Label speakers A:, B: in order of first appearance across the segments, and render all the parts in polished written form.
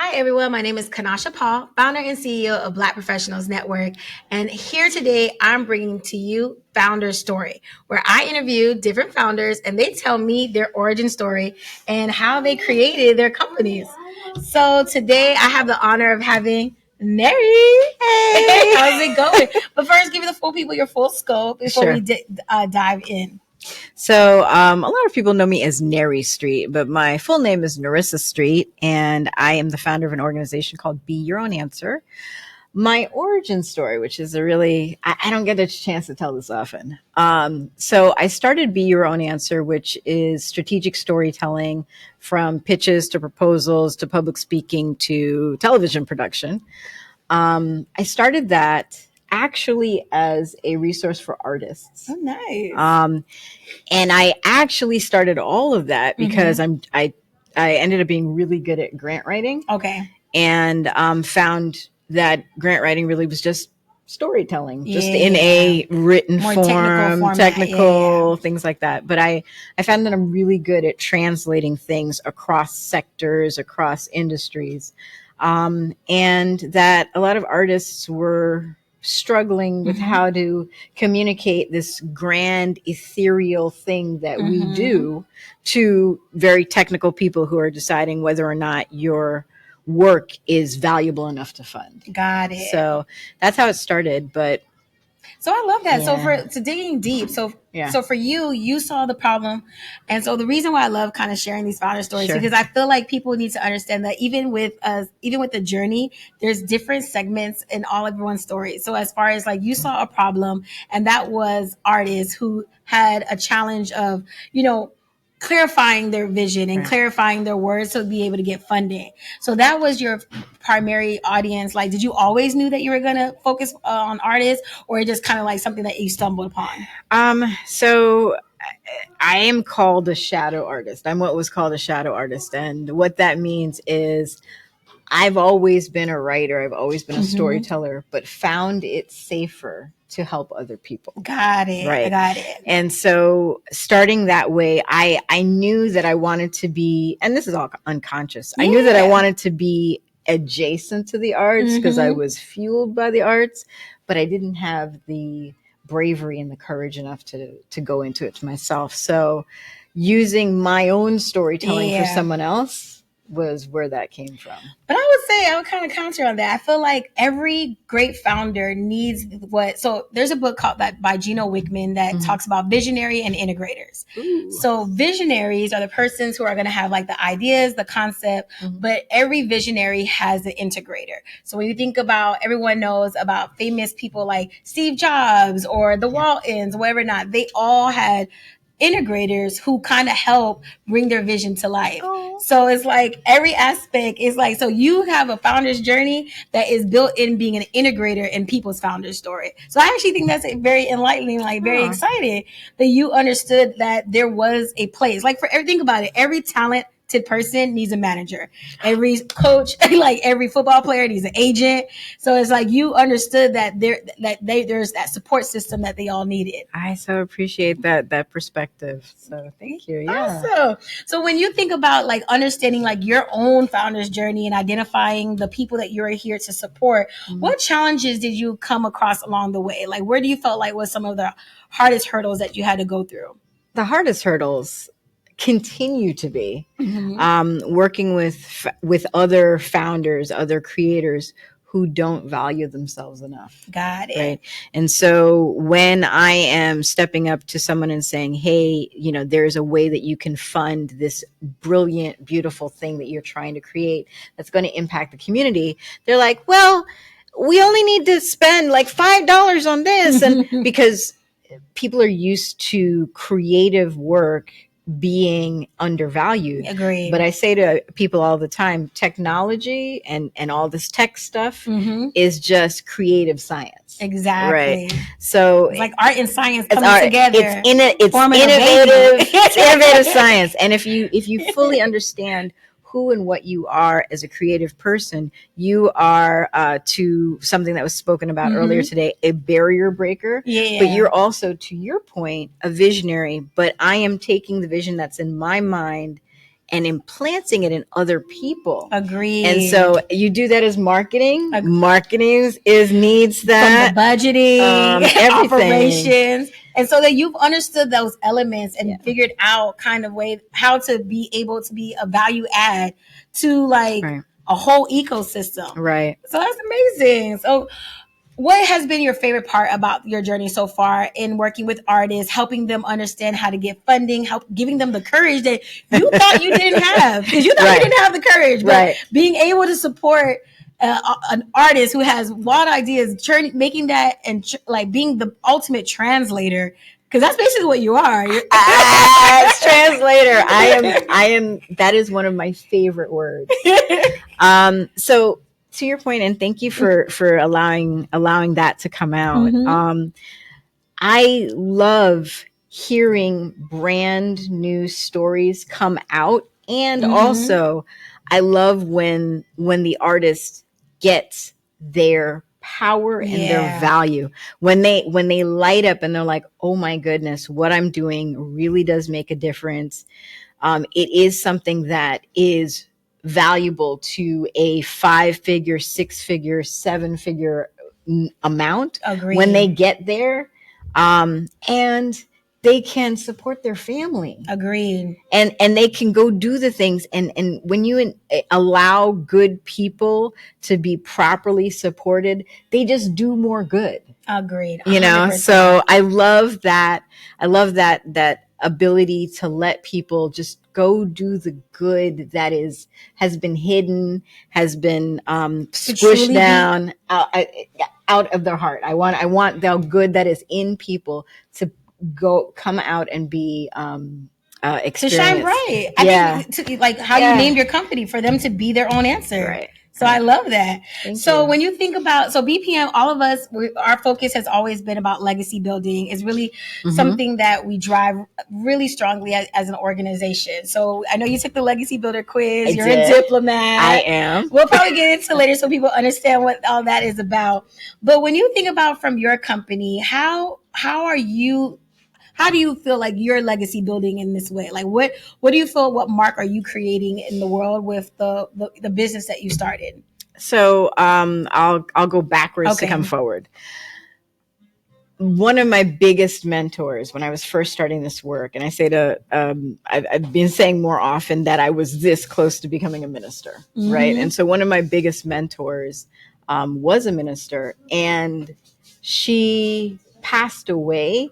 A: Hi, everyone. My name is Kenasha Paul, founder and CEO of Black Professionals Network. And here today, I'm bringing to you Founder Story, where I interview different founders and they tell me their origin story and how they created their companies. So today, I have the honor of having Neri. Hey, how's it going? But first, give the full people your full scope before
B: Sure.
A: we dive in.
B: So, a lot of people know me as Nerissa Street, but my full name is Nerissa Street, and I am the founder of an organization called Be Your Own Answer. My origin story, which is I don't get a chance to tell this often. So I started Be Your Own Answer, which is strategic storytelling from pitches to proposals to public speaking to television production. I started that actually as a resource for artists.
A: Oh, nice.
B: And I actually started all of that because I ended up being really good at grant writing.
A: Okay.
B: And found that grant writing really was just storytelling, just in a written
A: More
B: form,
A: technical
B: technical things like that. But I found that I'm really good at translating things across sectors, across industries. And that a lot of artists were struggling with how to communicate this grand ethereal thing that we do to very technical people who are deciding whether or not your work is valuable enough to fund.
A: Got it.
B: So that's how it started. But
A: so I love that.
B: Yeah.
A: So digging deep. So
B: Yeah.
A: so for you saw the problem. And so the reason why I love kind of sharing these founder stories,
B: Sure.
A: because I feel like people need to understand that even with us, even with the journey, there's different segments in all everyone's story. So as far as like you saw a problem, and that was artists who had a challenge of, clarifying their vision and
B: Right.
A: clarifying their words to be able to get funding. So that was your primary audience. Like, did you always knew that you were going to focus on artists, or just kind of like something that you stumbled upon?
B: So I am called a shadow artist. I'm what was called a shadow artist. And what that means is I've always been a writer. I've always been a storyteller, but found it safer to help other people.
A: Got it.
B: Right.
A: I got it.
B: And so starting that way, I knew that I wanted to be, and this is all unconscious. I knew that I wanted to be adjacent to the arts because I was fueled by the arts, but I didn't have the bravery and the courage enough to go into it myself. So using my own storytelling for someone else was where that came from.
A: But I would kind of counter on that. I feel like every great founder needs so there's a book called that by Gino Wickman that talks about visionary and integrators. Ooh. So visionaries are the persons who are going to have like the ideas, the concept, but every visionary has an integrator. So when you think about, everyone knows about famous people like Steve Jobs or the Waltons, whatever not, they all had integrators who kind of help bring their vision to life. Oh. So it's like every aspect is like, so you have a founder's journey that is built in being an integrator in people's founder's story. So I actually think that's very enlightening, like very exciting that you understood that there was a place. Like for everything about it, every talented person needs a manager. Every coach, like every football player needs an agent. So it's like you understood that there's that support system that they all needed.
B: I so appreciate that perspective. So thank you. Yeah.
A: Awesome. So when you think about like understanding like your own founder's journey and identifying the people that you're here to support, what challenges did you come across along the way? Like where do you felt like was some of the hardest hurdles that you had to go through?
B: The hardest hurdles continue to be working with other founders, other creators who don't value themselves enough.
A: Got it.
B: Right. And so when I am stepping up to someone and saying, hey, there's a way that you can fund this brilliant, beautiful thing that you're trying to create that's going to impact the community, they're like, well, we only need to spend like $5 on this. And because people are used to creative work being undervalued.
A: Agreed.
B: But I say to people all the time, technology and all this tech stuff is just creative science.
A: Exactly.
B: Right. So
A: it's like art and science coming together.
B: It's innovative. It's innovative science. And if you fully understand who and what you are as a creative person, you are to something that was spoken about earlier today, a barrier breaker.
A: Yeah.
B: But you're also, to your point, a visionary. But I am taking the vision that's in my mind and implanting it in other people.
A: Agreed.
B: And so you do that as marketing. Marketing needs that.
A: From the budgeting,
B: everything.
A: Operations. And so that you've understood those elements and figured out kind of way how to be able to be a value add to like a whole ecosystem.
B: Right.
A: So that's amazing. So what has been your favorite part about your journey so far in working with artists, helping them understand how to get funding, giving them the courage that you thought you didn't have, because you thought you didn't have the courage, but being able to support an artist who has wild ideas, making that and like being the ultimate translator, because that's basically what you are.
B: Translator. I am. That is one of my favorite words. So to your point, and thank you for allowing that to come out. I love hearing brand new stories come out, and also I love when the artist gets their power and their value, when they light up and they're like, oh my goodness, what I'm doing really does make a difference. It is something that is valuable to a 5-figure, 6-figure, 7-figure amount.
A: Agreed.
B: When they get there, and they can support their family.
A: Agreed.
B: And they can go do the things. And when you allow good people to be properly supported, they just do more good.
A: Agreed.
B: 100%. You know, so I love that. I love that ability to let people just go do the good that has been hidden, has been squished down out of their heart. I want the good that is in people to come out and be experienced.
A: To shine bright. I think like how you named your company, for them to be their own answer.
B: Right.
A: So I love that.
B: Thank
A: you. When you think about, BPM, all of us, our focus has always been about legacy building. It's really something that we drive really strongly as an organization. So I know you took the Legacy Builder quiz. You're a diplomat.
B: I am.
A: We'll probably get into later so people understand what all that is about. But when you think about from your company, how do you feel like you're legacy building in this way? Like what do you feel, what mark are you creating in the world with the business that you started?
B: So I'll go backwards to come forward. One of my biggest mentors when I was first starting this work, and I say I've been saying more often that I was this close to becoming a minister, right? And so one of my biggest mentors was a minister, and she passed away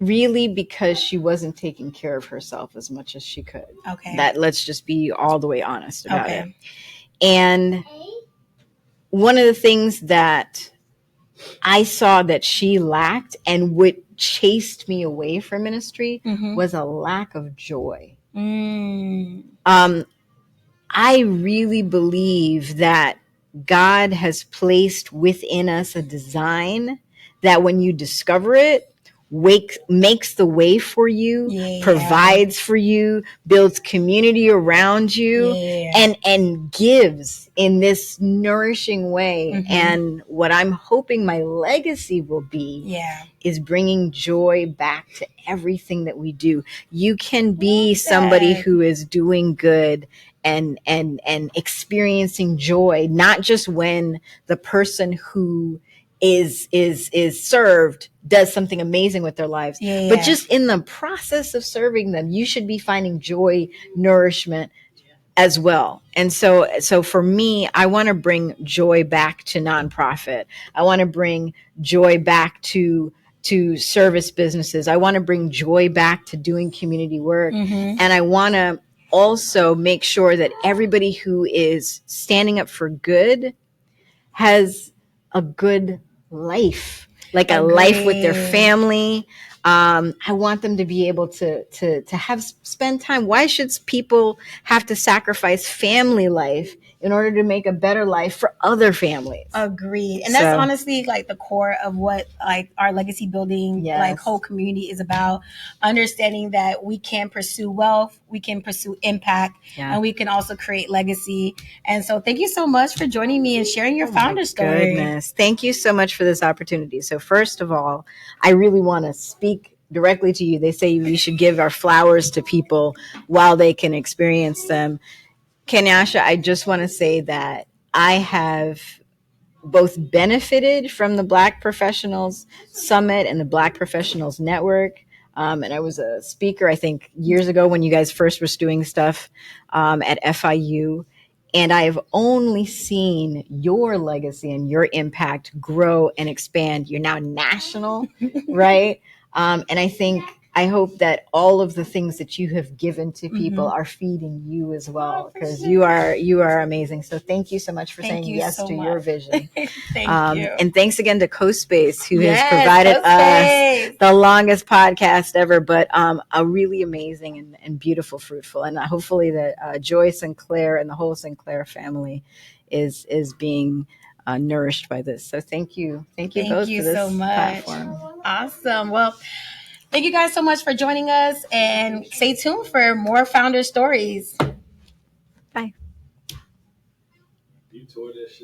B: really because she wasn't taking care of herself as much as she could.
A: Okay.
B: Let's just be all the way honest about it. And one of the things that I saw that she lacked and what chased me away from ministry was a lack of joy. I really believe that God has placed within us a design that when you discover it, makes the way for you, provides for you, builds community around you, and gives in this nourishing way. And what I'm hoping my legacy will be is bringing joy back to everything that we do. You can be somebody who is doing good and experiencing joy, not just when the person who is served does something amazing with their lives, but just in the process of serving them, you should be finding joy, nourishment as well. And so for me, I want to bring joy back to nonprofit. I want to bring joy back to service businesses. I want to bring joy back to doing community work. And I want to also make sure that everybody who is standing up for good has a good life, like a life with their family. I want them to be able to spend time. Why should people have to sacrifice family life in order to make a better life for other families?
A: Agreed. And that's honestly like the core of what like our legacy building like whole community is about. Understanding that we can pursue wealth, we can pursue impact, and we can also create legacy. And so thank you so much for joining me and sharing your founder story.
B: Goodness. Thank you so much for this opportunity. So first of all, I really want to speak directly to you. They say we should give our flowers to people while they can experience them. Kenasha, I just want to say that I have both benefited from the Black Professionals Summit and the Black Professionals Network. And I was a speaker, I think, years ago when you guys first was doing stuff at FIU. And I have only seen your legacy and your impact grow and expand. You're now national, right? And I hope that all of the things that you have given to people are feeding you as well, because you are amazing. So thank you so much for saying yes to your vision.
A: Thank you.
B: And thanks again to CoSpace, who has provided us the longest podcast ever, but a really amazing and beautiful, fruitful. And hopefully that Joyce and Claire and the whole Sinclair family is being nourished by this. So thank you both for this so much. Platform.
A: Awesome. Well, thank you guys so much for joining us, and stay tuned for more founder stories.
B: Bye.
C: You tore that shit.